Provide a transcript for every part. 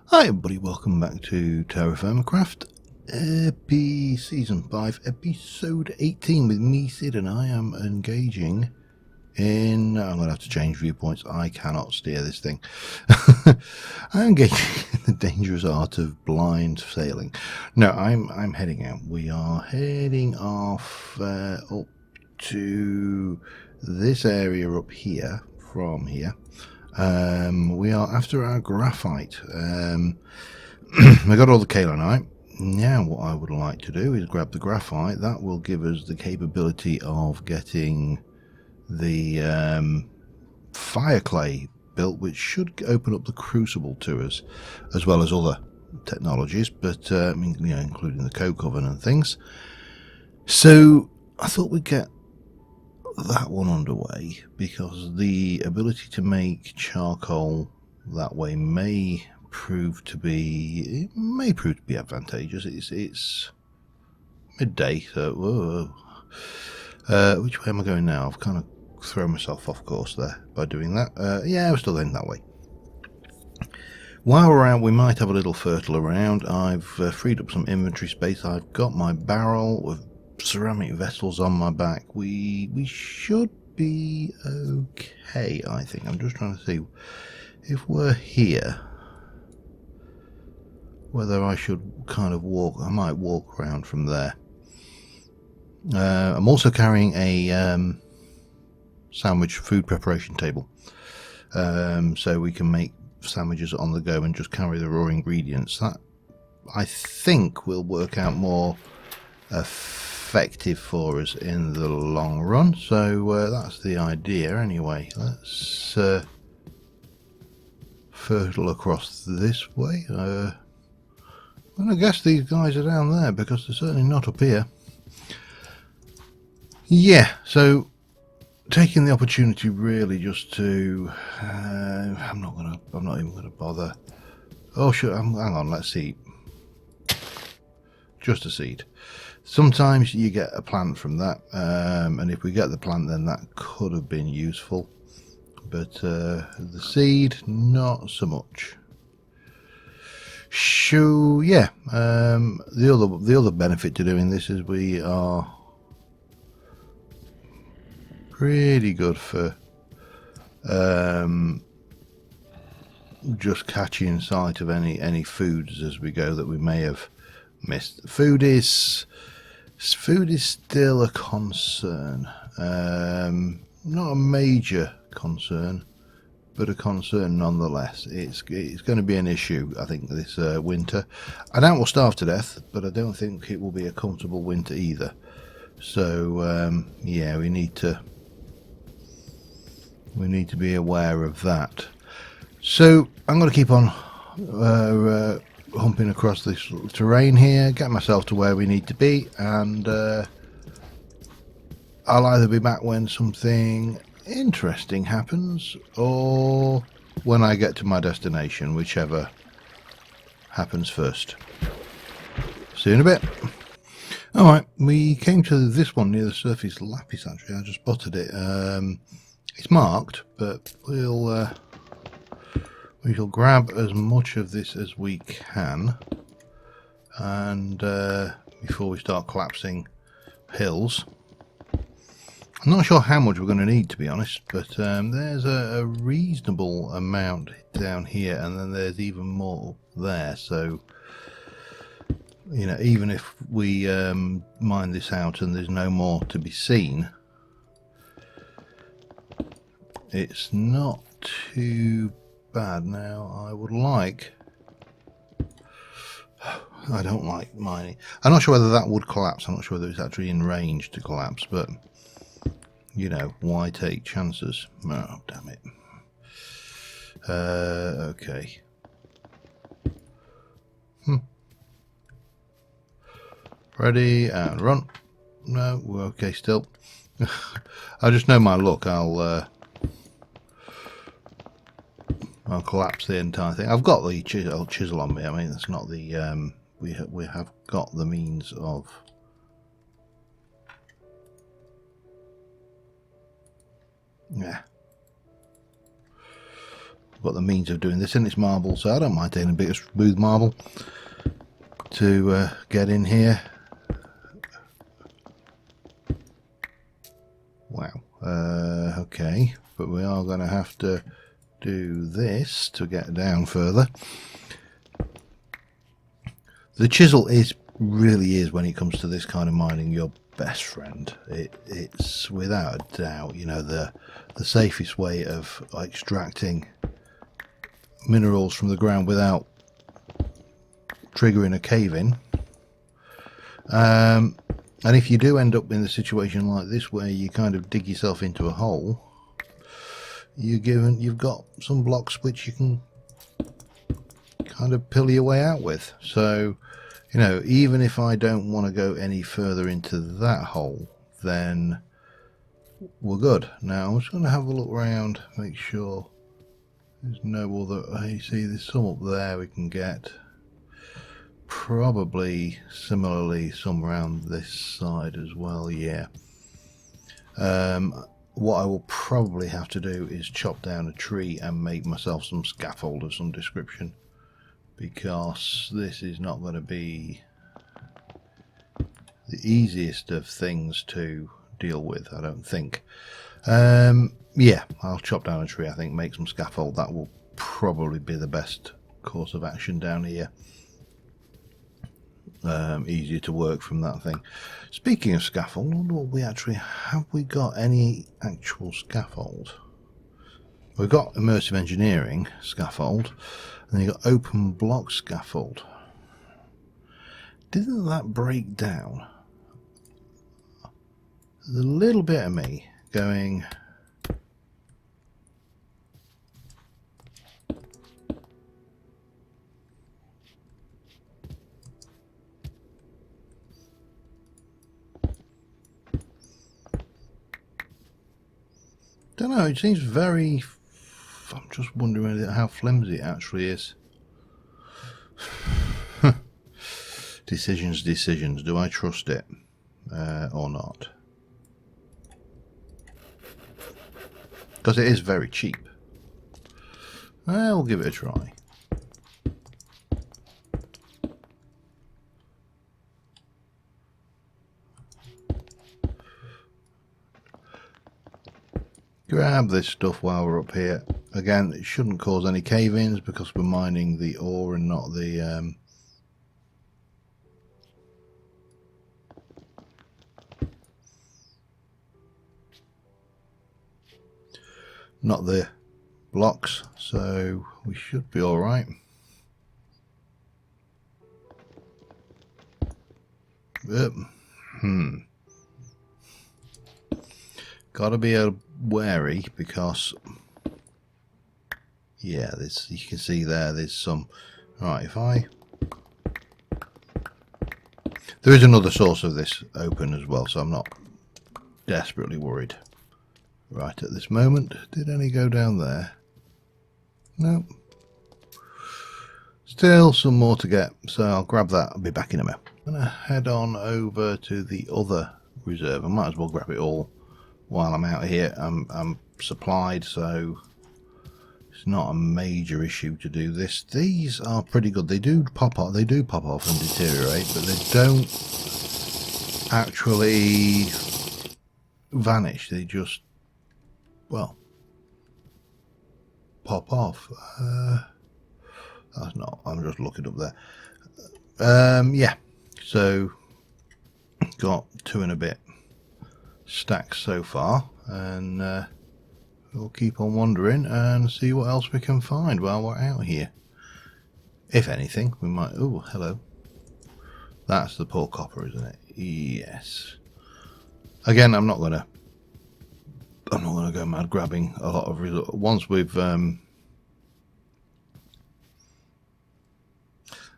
Hi everybody, welcome back to TerraFirmaCraft, Season 5, Episode 18 with me, Sid, and I am engaging in... I'm going to have to change viewpoints, I cannot steer this thing. I'm engaging in the dangerous art of blind sailing. No, I'm heading out. We are heading off up to this area up here, from here. We are after our graphite. We got all the kaolinite. Now what I would like to do is grab the graphite. That will give us the capability of getting the fire clay built, which should open up the Crucible to us, as well as other technologies, but including the coke oven and things. So I thought we'd get that one underway, because the ability to make charcoal that way may prove to be advantageous. It's midday, so which way am I going now? I've kind of thrown myself off course there by doing that. Yeah, we're still going that way. While we're out, we might have a little fertile around. I've freed up some inventory space. I've got my barrel with ceramic vessels on my back. We should be okay, I think. I'm just trying to see if we're here, whether I should kind of walk. I might walk around from there. I'm also carrying a sandwich food preparation table, so we can make sandwiches on the go and just carry the raw ingredients. That, I think, will work out more effective for us in the long run. So that's the idea anyway. Let's fertile across this way. Well, I guess these guys are down there, because they're certainly not up here. Yeah, so taking the opportunity really just to I'm not even gonna bother. Oh sure, hang on, let's see. Just a seed. Sometimes you get a plant from that, and if we get the plant, then that could have been useful, but the seed, not so much. So yeah, the other benefit to doing this is we are pretty good for just catching sight of any foods as we go that we may have missed. Food is still a concern, not a major concern, but a concern nonetheless. It's going to be an issue, I think, this winter. I doubt we'll starve to death, but I don't think it will be a comfortable winter either. So yeah, we need to be aware of that. So I'm going to keep on humping across this terrain here, get myself to where we need to be, and I'll either be back when something interesting happens, or when I get to my destination, whichever happens first. See you in a bit. Alright, we came to this one near the surface lapis. Actually, I just spotted it. It's marked, but we shall grab as much of this as we can, and before we start collapsing hills. I'm not sure how much we're going to need, to be honest, but there's a reasonable amount down here, and then there's even more there. So, you know, even if we mine this out and there's no more to be seen, it's not too bad. Now, I don't like mining. I'm not sure whether that would collapse. I'm not sure whether it's actually in range to collapse, but you know, why take chances? Oh, damn it. Okay. Ready and run. No, we're okay still. I just know my luck. I'll collapse the entire thing. I've got the chisel on me. I mean, that's not the we have got the means of. Yeah. got the means of doing this, and it's marble, so I don't mind taking a bit of smooth marble to get in here. Wow. Okay, but we are going to have to do this to get down further. The chisel really is, when it comes to this kind of mining, your best friend. It's without a doubt, you know, the safest way of extracting minerals from the ground without triggering a cave-in. And if you do end up in a situation like this where you kind of dig yourself into a hole, you've got some blocks which you can kind of pill your way out with. So, you know, even if I don't want to go any further into that hole, then we're good. Now I'm just going to have a look around, make sure there's no other. You see, there's some up there we can get. Probably similarly some around this side as well. Yeah. What I will probably have to do is chop down a tree and make myself some scaffold of some description, because this is not going to be the easiest of things to deal with, I don't think. Yeah, I'll chop down a tree, I think, make some scaffold. That will probably be the best course of action down here. Easier to work from that thing. Speaking of scaffold, I wonder what we actually have. We got any actual scaffold? We've got immersive engineering scaffold, and then you got open block scaffold. Didn't that break down? There's a little bit of me going, don't know, it seems very, I'm just wondering how flimsy it actually is. Decisions, do I trust it or not? Because it is very cheap. We'll give it a try. Grab this stuff while we're up here. Again, it shouldn't cause any cave-ins because we're mining the ore and not the blocks, so we should be all right. Gotta be wary, because yeah, this, you can see there's some. Right, if there is another source of this open as well, so I'm not desperately worried right at this moment. Did any go down there? No. Still some more to get, so I'll grab that. I'll be back in a minute. I'm gonna head on over to the other reserve. I might as well grab it all while I'm out here. I'm supplied, so it's not a major issue to do this. These are pretty good. They do pop off. They do pop off and deteriorate, but they don't actually vanish. They just, well, pop off. That's not. I'm just looking up there. Yeah. So got 2 and a bit stacks so far, and we'll keep on wandering and see what else we can find while we're out here. If anything, we might. Oh, hello. That's the poor copper, isn't it? Yes. Again, I'm not gonna go mad grabbing a lot of results. Once we've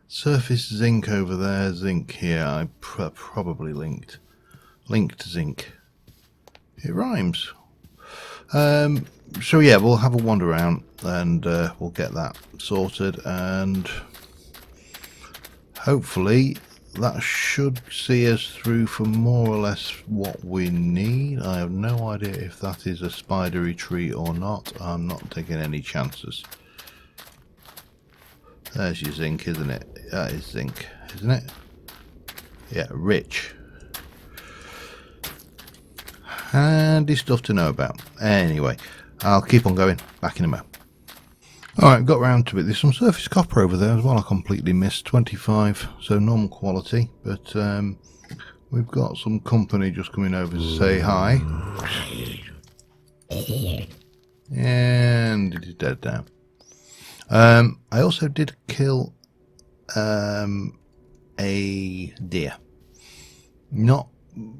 surface zinc over there, zinc here. I probably linked zinc. It rhymes. So yeah, we'll have a wander around and we'll get that sorted, and hopefully that should see us through for more or less what we need. I have no idea if that is a spidery tree or not. I'm not taking any chances. There's your zinc, isn't it? That is zinc, isn't it? Yeah, rich. Handy stuff to know about. Anyway, I'll keep on going. Back in a moment. Alright, got round to it. There's some surface copper over there as well. I completely missed. 25, so normal quality. But we've got some company just coming over to say hi. And it is dead now. I also did kill a deer. Not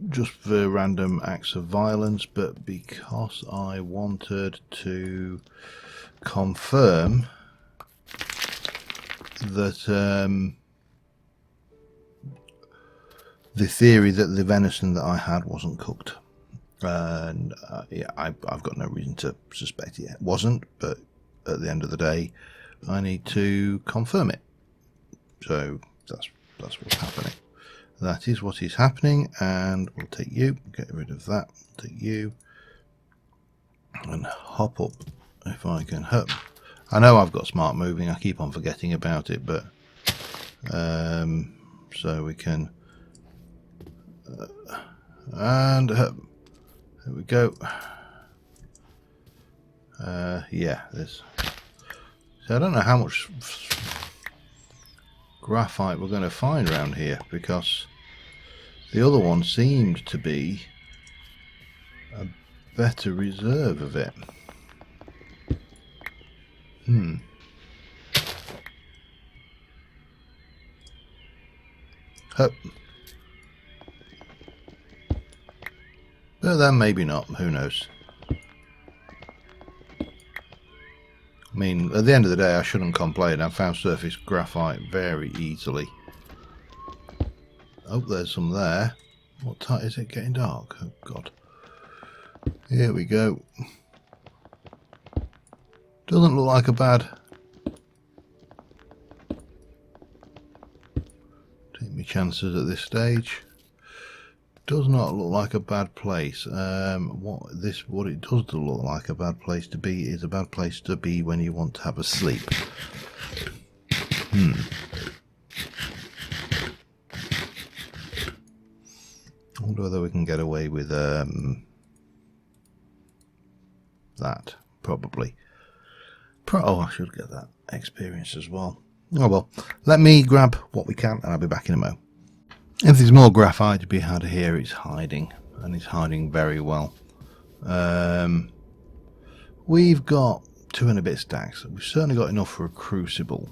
just for random acts of violence, but because I wanted to confirm that the theory that the venison that I had wasn't cooked. And yeah, I've got no reason to suspect it wasn't, but at the end of the day, I need to confirm it. So that's what's happening. That is what is happening, and we'll take you, get rid of that, take you, and hop up if I can hop. I know I've got smart moving, I keep on forgetting about it, but so we can, and hop. There we go. Yeah, this. So I don't know how much graphite we're going to find around here, because the other one seemed to be a better reserve of it. Hup. But then maybe not, who knows. I mean, at the end of the day, I shouldn't complain. I've found surface graphite very easily. Oh, there's some there. What time is it getting dark? Oh, God. Here we go. Doesn't look like a bad... Take my chances at this stage. Does not look like a bad place. What it does look like a bad place to be is a bad place to be when you want to have a sleep. I wonder whether we can get away with that. Probably. Oh, I should get that experience as well. Oh well, let me grab what we can and I'll be back in a moment. If there's more graphite to be had here, it's hiding, and it's hiding very well. We've got 2 and a bit stacks. We've certainly got enough for a crucible,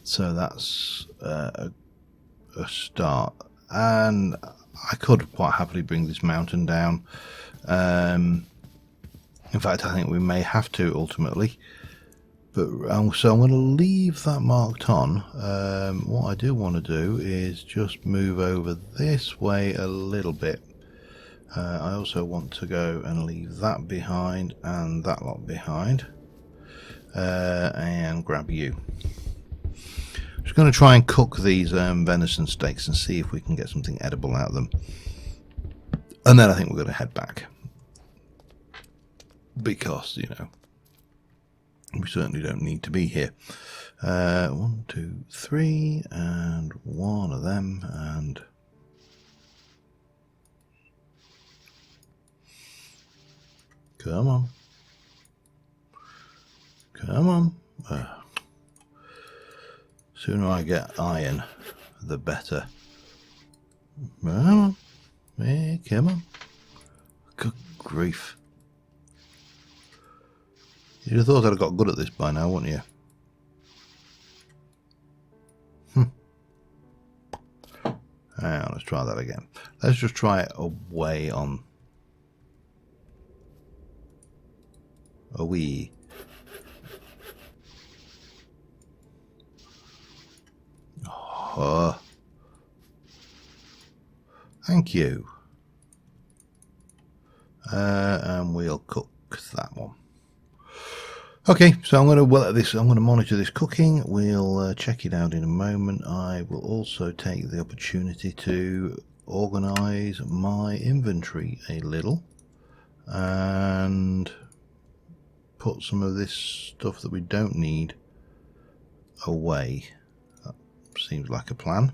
so that's a start. And I could quite happily bring this mountain down. In fact, I think we may have to ultimately. But so I'm going to leave that marked on. What I do want to do is just move over this way a little bit. I also want to go and leave that behind and that lot behind, and grab you. I'm just going to try and cook these venison steaks and see if we can get something edible out of them. And then I think we're going to head back. Because, you know, we certainly don't need to be here. 1, 2, 3, and 1 of them, and come on, come on. Sooner I get iron, the better. Come on, yeah, come on. Good grief. You'd have thought I'd have got good at this by now, wouldn't you? Now, let's try that again. Let's just try it away on a wee. Oh. Thank you. And we'll cook that one. Okay, so I'm going to monitor this cooking. We'll check it out in a moment. I will also take the opportunity to organize my inventory a little and put some of this stuff that we don't need away. That seems like a plan.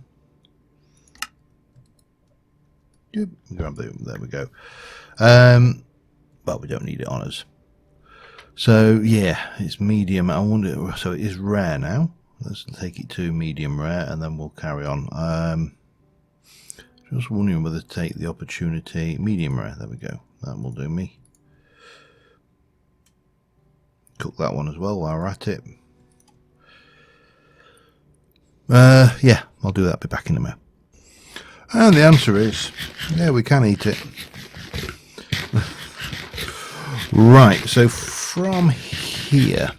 Yep, grab the, there we go. But we don't need it on us. So yeah, it's medium. I wonder. So it is rare now. Let's take it to medium rare, and then we'll carry on. Just wondering whether to take the opportunity. Medium rare. There we go. That will do me. Cook that one as well while we're at it. Yeah, I'll do that. Be back in a minute. And the answer is, yeah, we can eat it. Right, so from here,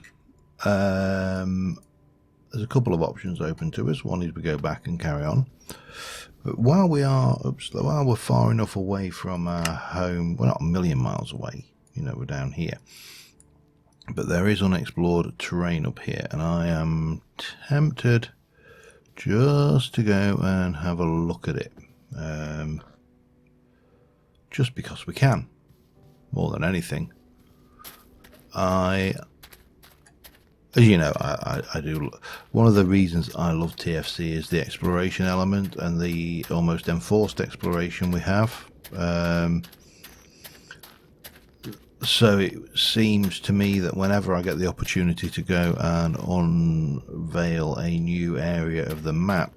there's a couple of options open to us. One is we go back and carry on. But while we're far enough away from our home, we're not a million miles away, you know, we're down here. But there is unexplored terrain up here, and I am tempted just to go and have a look at it. Just because we can, more than anything. As you know, I do. One of the reasons I love TFC is the exploration element and the almost enforced exploration we have. So it seems to me that whenever I get the opportunity to go and unveil a new area of the map,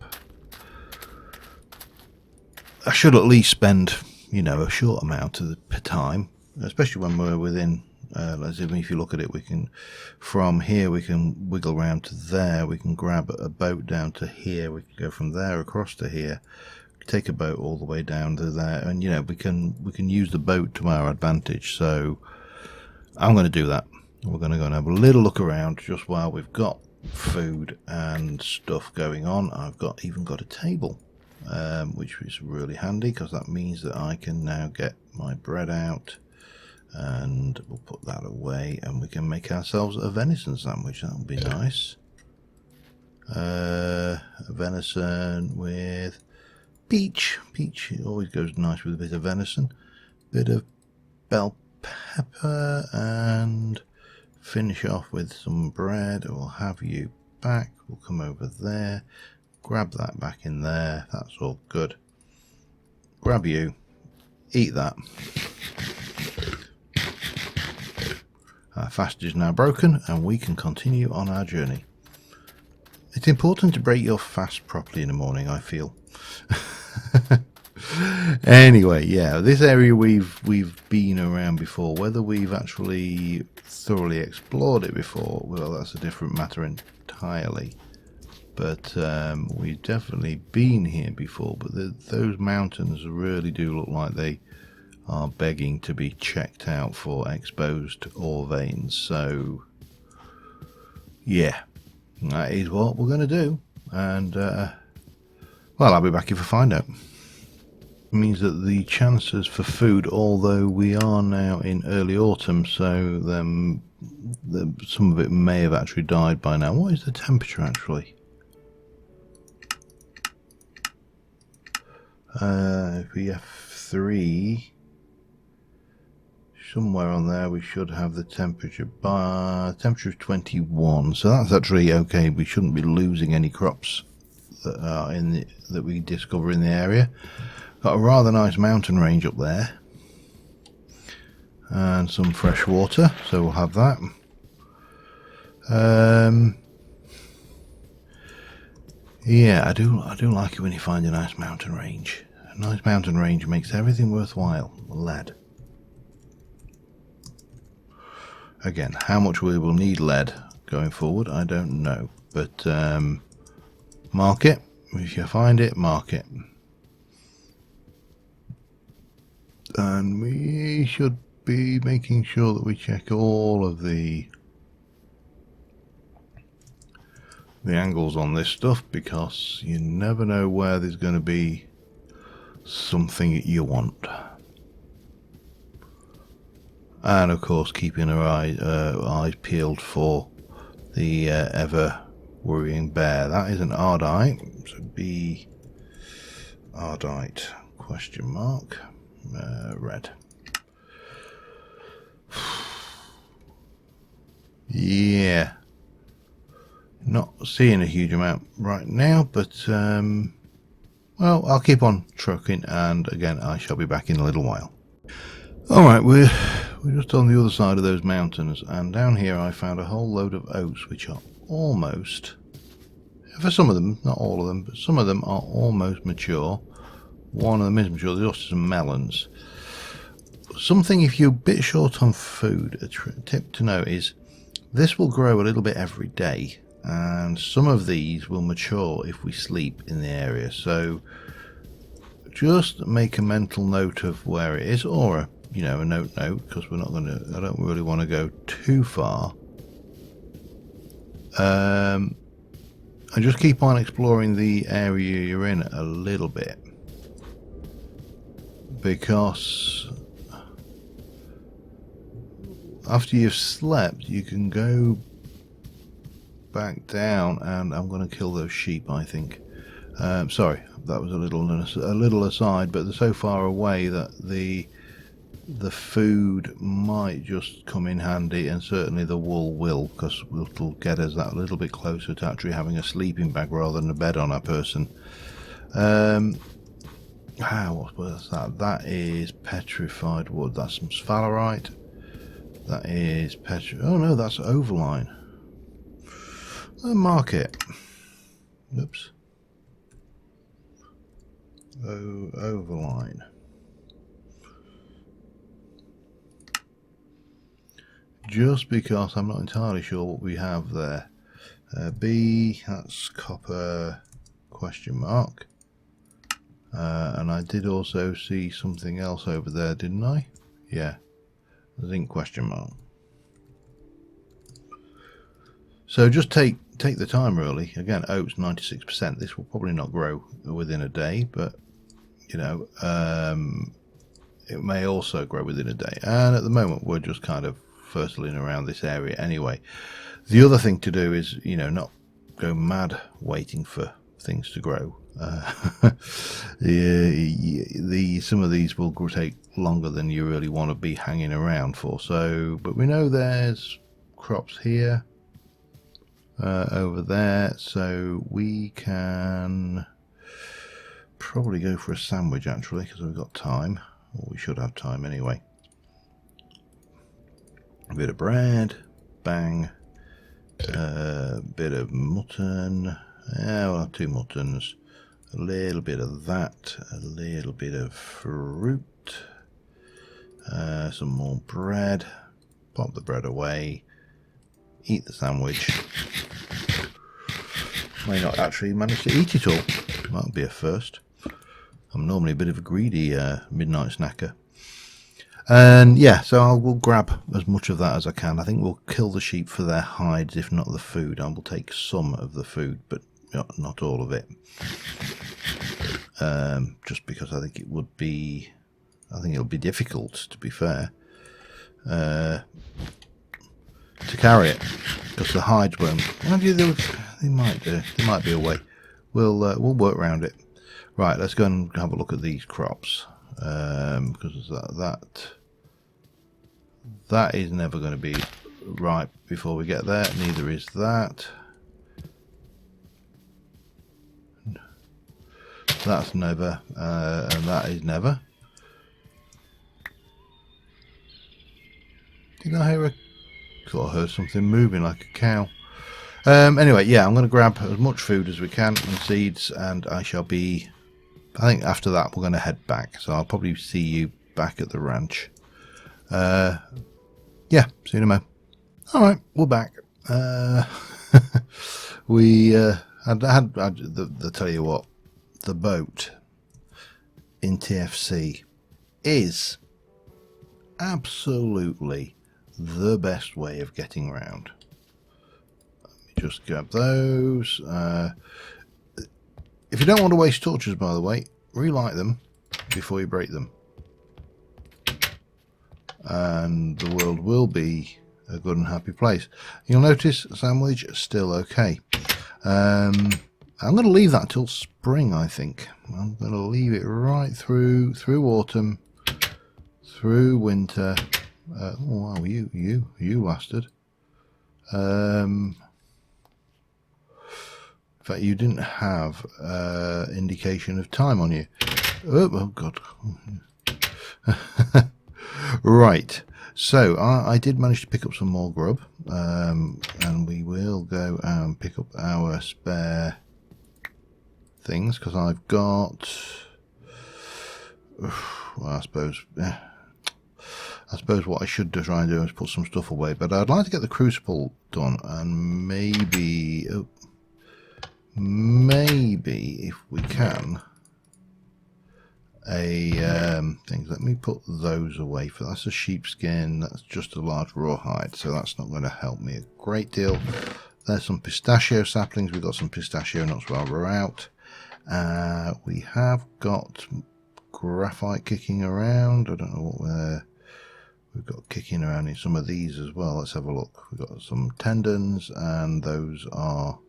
I should at least spend, you know, a short amount of the time, especially when we're within. If you look at it, we can, from here we can wiggle around to there, we can grab a boat down to here, we can go from there across to here, take a boat all the way down to there, and you know, we can use the boat to our advantage. So I'm going to do that. We're going to go and have a little look around just while we've got food and stuff going on. I've even got a table, which is really handy because that means that I can now get my bread out. And we'll put that away, and we can make ourselves a venison sandwich. That would be nice. Venison with peach. Peach always goes nice with a bit of venison. Bit of bell pepper, and finish off with some bread. We'll have you back. We'll come over there. Grab that back in there. That's all good. Grab you. Eat that. Our fast is now broken, and we can continue on our journey. It's important to break your fast properly in the morning, I feel. Anyway, yeah, this area we've been around before. Whether we've actually thoroughly explored it before, well, that's a different matter entirely. But we've definitely been here before. But those mountains really do look like they are begging to be checked out for exposed ore veins. So yeah, that is what we're going to do. And well, I'll be back if I find out. It means that the chances for food, although we are now in early autumn, so some of it may have actually died by now. What is the temperature actually? If we have 3, somewhere on there we should have the temperature. Temperature of 21, so that's actually okay. We shouldn't be losing any crops that are that we discover in the area. Got a rather nice mountain range up there, and some fresh water, so we'll have that. Yeah, I do like it when you find a nice mountain range. A nice mountain range makes everything worthwhile. Lead. Again, how much we will need lead going forward, I don't know. But mark it. If you find it, mark it. And we should be making sure that we check all of the angles on this stuff, because you never know where there's going to be something you want. And of course keeping our eyes peeled for the ever worrying bear. That is an ardite, so B ardite question mark red. Yeah, not seeing a huge amount right now, but well, I'll keep on trucking, and again I shall be back in a little while. Alright, we're just on the other side of those mountains, and down here I found a whole load of oats which are almost, for some of them, not all of them, but some of them are almost mature. One of them is mature. There's also some melons. Something, if you're a bit short on food, a tip to know is this will grow a little bit every day, and some of these will mature if we sleep in the area. So just make a mental note of where it is, or a, you know, a note, because we're not going to, I don't really want to go too far. And just keep on exploring the area you're in a little bit, because after you've slept you can go back down, and I'm going to kill those sheep, I think. Sorry, that was a little aside, but they're so far away that the food might just come in handy, and certainly the wool will, because it'll get us that little bit closer to actually having a sleeping bag rather than a bed on our person. What's that? That is petrified wood. That's some sphalerite. That is oh no, that's overline. Mark it. Oops. Overline. Just because I'm not entirely sure what we have there. B, that's copper question mark. And I did also see something else over there, didn't I? Yeah, zinc question mark. So just take the time, really. Again, oats 96%. This will probably not grow within a day, but you know, it may also grow within a day. And at the moment, we're just kind of firstling around this area anyway. The other thing to do is, you know, not go mad waiting for things to grow. Some of these will take longer than you really want to be hanging around for. So, but we know there's crops here, over there, so we can probably go for a sandwich actually, because we've got time, or we should have time anyway. A bit of bread, bang, a bit of mutton. Yeah, we'll have 2 muttons. A little bit of that, a little bit of fruit, some more bread. Pop the bread away, eat the sandwich. May not actually manage to eat it all. That'll be a first. I'm normally a bit of a greedy midnight snacker. And yeah, so we'll grab as much of that as I can. I think we'll kill the sheep for their hides, if not the food. I will take some of the food, but not all of it. Just because I think it would be, it'll be difficult, to be fair, to carry it, because the hides won't. They might do. There might be a way. We'll work around it. Right, let's go and have a look at these crops, because that is never going to be ripe before we get there. Neither is that. That's never, and that is never. Did I hear thought I heard something moving like a cow. Anyway, yeah, I'm going to grab as much food as we can and seeds, and I shall be, I think after that we're going to head back, so I'll probably see you back at the ranch. Yeah, see you in a moment. Alright, we're back. We I'll tell you what, the boat in TFC is absolutely the best way of getting around. Let me just grab those. If you don't want to waste torches, by the way, relight them before you break them, and the world will be a good and happy place. You'll notice sandwich still okay. I'm going to leave that till spring, I think. I'm going to leave it right through autumn, through winter. Oh wow, you bastard. In fact, you didn't have indication of time on you. Oh God. Right. So I did manage to pick up some more grub, and we will go and pick up our spare things because I've got. Well, I suppose what I should try and do is put some stuff away, but I'd like to get the Crucible done, and maybe if we can, things. Let me put those away. For that's a sheepskin. That's just a large rawhide, so that's not going to help me a great deal. There's some pistachio saplings. We've got some pistachio nuts while we're out. We have got graphite kicking around. I don't know what we've got kicking around in some of these as well. Let's have a look. We've got some tendons, and those are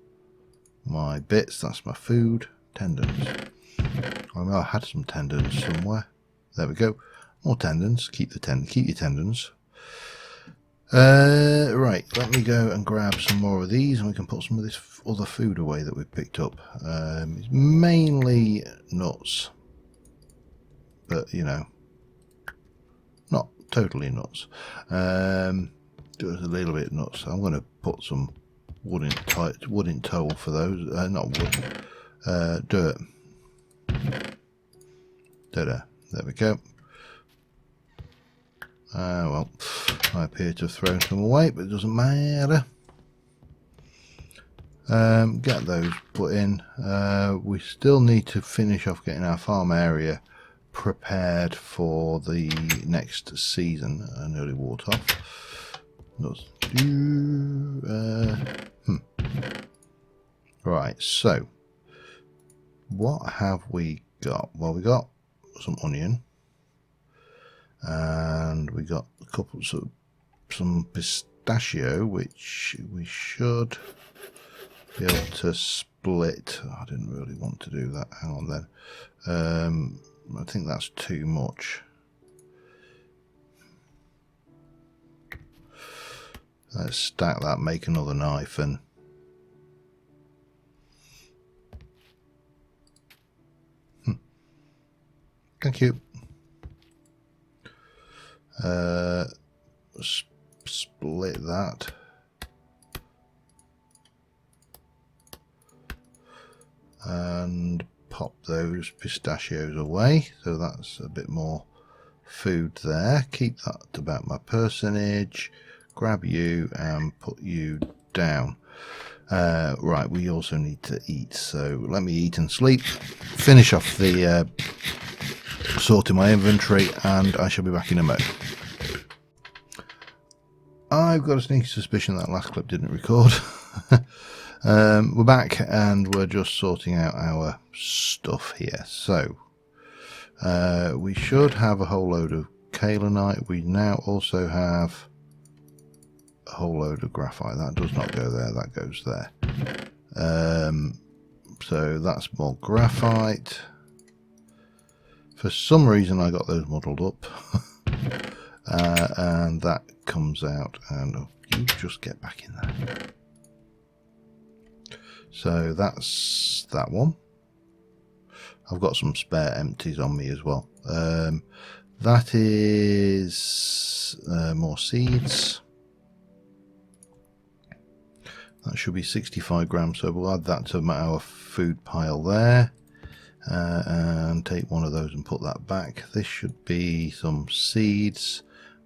my bits. That's my food. Tendons. I had some tendons somewhere. There we go. More tendons. Keep your tendons. Right, let me go and grab some more of these, and we can put some of this other food away that we've picked up. It's mainly nuts, but you know, not totally nuts. Just a little bit nuts. I'm going to put some wood in tow for those. Not wood. Dirt. There we go. Well, I appear to have thrown some away, but it doesn't matter. Get those put in. We still need to finish off getting our farm area prepared for the next season. Nearly walked off. Right, so what have we got? Well, we got some onion, and we got a couple of some pistachio, which we should be able to split. I didn't really want to do that. Hang on then. I think that's too much. Let's stack that, make another knife, and thank you. Split that. And pop those pistachios away. So that's a bit more food there. Keep that to about my personage. Grab you and put you down. Right, we also need to eat. So let me eat and sleep. Finish off the sorting my inventory, and I shall be back in a moment. I've got a sneaky suspicion that last clip didn't record. We're back, and we're just sorting out our stuff here. So we should have a whole load of kaolinite. We now also have a whole load of graphite. That does not go there, that goes there. So that's more graphite. For some reason I got those muddled up. And that comes out, and oh, you just get back in there. So that's that one. I've got some spare empties on me as well. That is more seeds. That should be 65 grams, so we'll add that to our food pile there. And take one of those and put that back. This should be some seeds,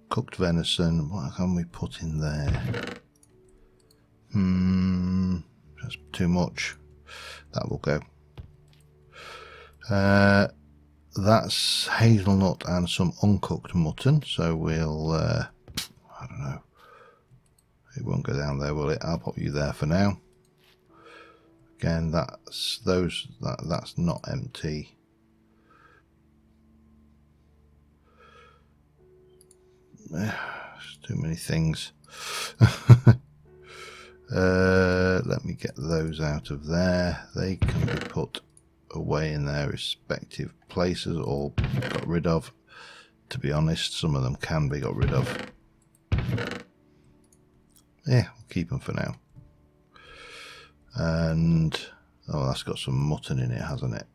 cooked venison. What can we put in there? That's too much. That will go. That's hazelnut and some uncooked mutton. So we'll, I don't know. It won't go down there, will it? I'll pop you there for now. Again, that's not empty. There's too many things. Let me get those out of there. They can be put away in their respective places or got rid of. To be honest, some of them can be got rid of. Yeah, we'll keep them for now. And Oh, that's got some mutton in it, hasn't it?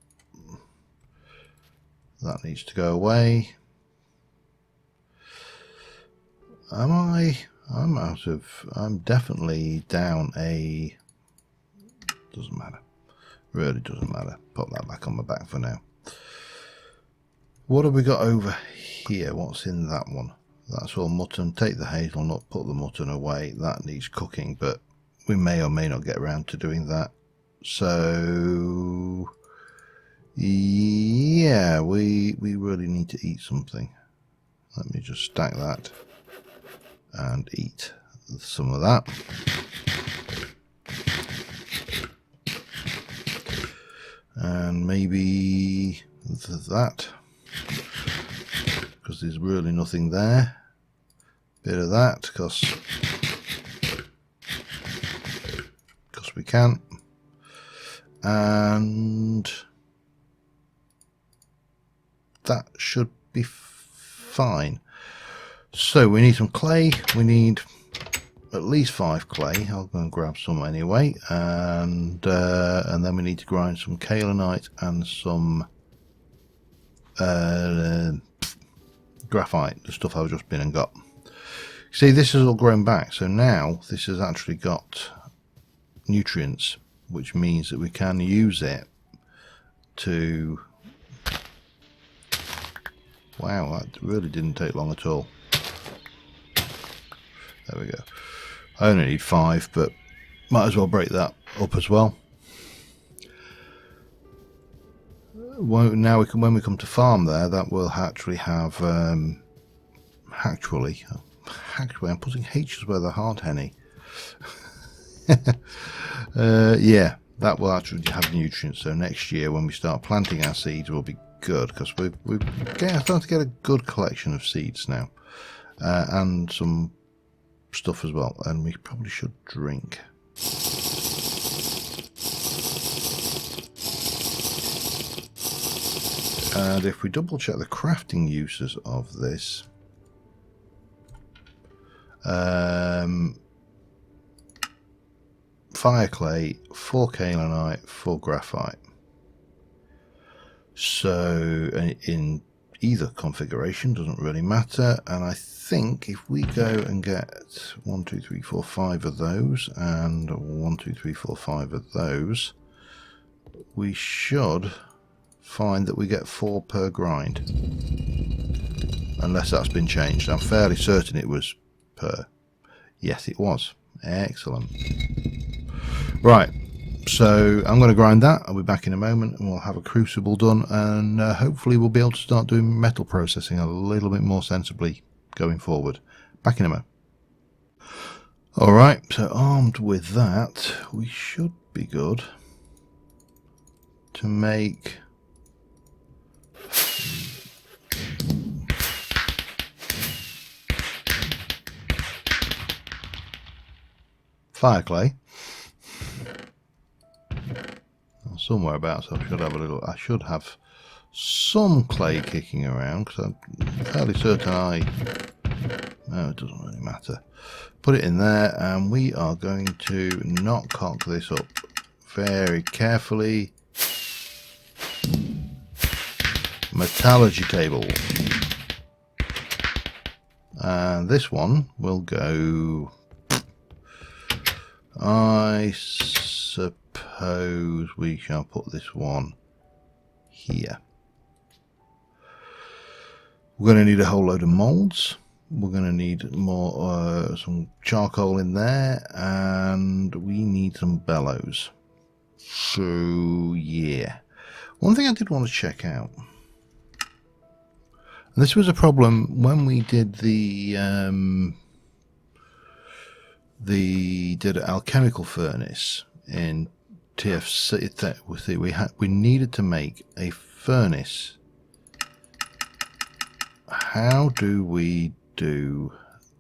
That needs to go away. I'm definitely down a... Doesn't matter. Really doesn't matter. Put that back on my back for now. What have we got over here? What's in that one? That's all mutton. Take the hazelnut, put the mutton away. That needs cooking, but we may or may not get around to doing that. So yeah, we really need to eat something. Let me just stack that and eat some of that. And maybe that, because there's really nothing there. Bit of that, because we can. And that should be fine. So we need some clay. We need at least 5 clay. I'll go and grab some anyway, and then we need to grind some kaolinite and some graphite, the stuff I've just been and got. See, this has all grown back, so now this has actually got nutrients, which means that we can use it to... Wow, that really didn't take long at all. There we go. I only need 5, but might as well break that up as well. Now we can, when we come to farm there, that will actually have actually I'm putting H's where the heart henny. Yeah, that will actually have nutrients. So next year when we start planting our seeds, we'll be good, because we're starting to get a good collection of seeds now, and some stuff as well. And we probably should drink. And if we double check the crafting uses of this, fire clay, 4 kaolinite, 4 graphite. So in either configuration, doesn't really matter. And I think if we go and get 1, 2, 3, 4, 5 of those, and 1, 2, 3, 4, 5 of those, we should find that we get 4 per grind, unless that's been changed. I'm fairly certain it was per. Yes, it was. Excellent. Right, so I'm going to grind that. I'll be back in a moment and we'll have a crucible done, and hopefully we'll be able to start doing metal processing a little bit more sensibly going forward. Back in a moment. Alright, so armed with that, we should be good to make fire clay. Somewhere about, so I should have some clay kicking around, because I'm fairly certain no, it doesn't really matter. Put it in there, and we are going to not cock this up very carefully. Metallurgy table. And this one will go, I suppose we shall put this one here. We're going to need a whole load of molds. We're going to need more, some charcoal in there, and we need some bellows. So yeah, one thing I did want to check out, and this was a problem when we did the alchemical furnace in TFC. We needed to make a furnace. How do we do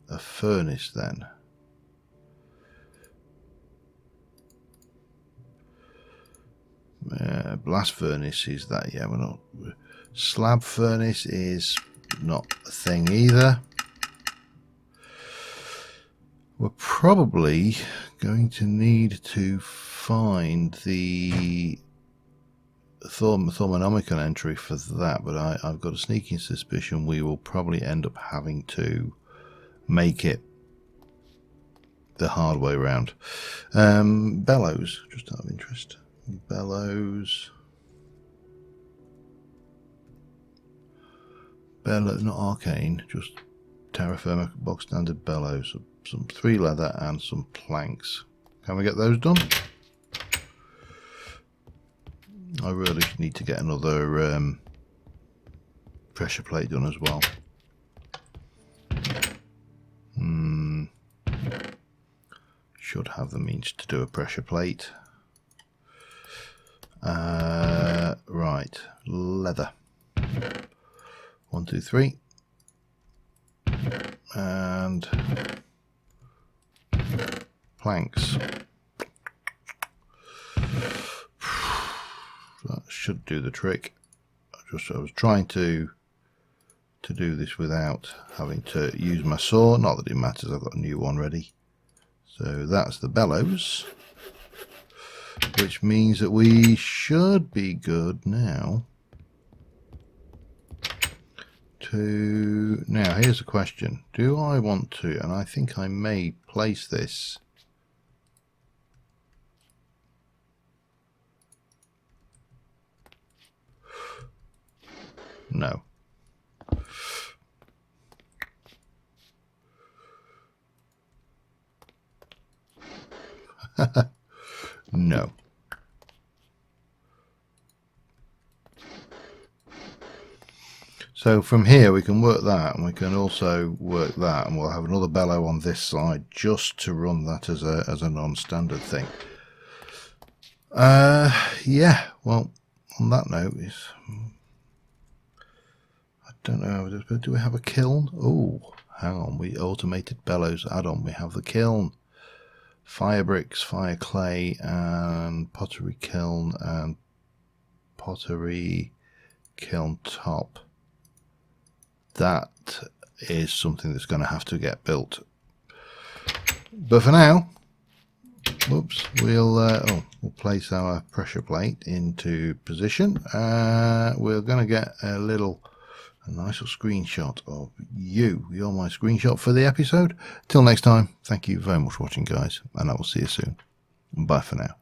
a furnace then? Blast furnace is that, yeah, we're not. Slab furnace is not a thing either. We're probably going to need to find the Thermonomical entry for that, but I've got a sneaking suspicion we will probably end up having to make it the hard way around. Bellows, just out of interest. Bellows. Bellows, not arcane, just TerraFirma box standard bellows. Some 3 leather and some planks. Can we get those done? I really need to get another pressure plate done as well. Should have the means to do a pressure plate. Right, leather. 1, 2, 3. And planks. That should do the trick. I was trying to do this without having to use my saw. Not that it matters, I've got a new one ready. So that's the bellows, which means that we should be good now. Now here's a question. Do I want to, and I think I may place this no. No. So from here we can work that, and we can also work that, and we'll have another bellow on this side just to run that as a non-standard thing. Yeah, well, on that note, I don't know, do we have a kiln? Oh, hang on, we automated bellows add-on. We have the kiln, fire bricks, fire clay, and pottery kiln, and pottery kiln top. That is something that's going to have to get built. But for now, whoops, we'll place our pressure plate into position. We're going to get a nice little screenshot of you. You're my screenshot for the episode. Till next time, thank you very much for watching, guys, and I will see you soon. Bye for now.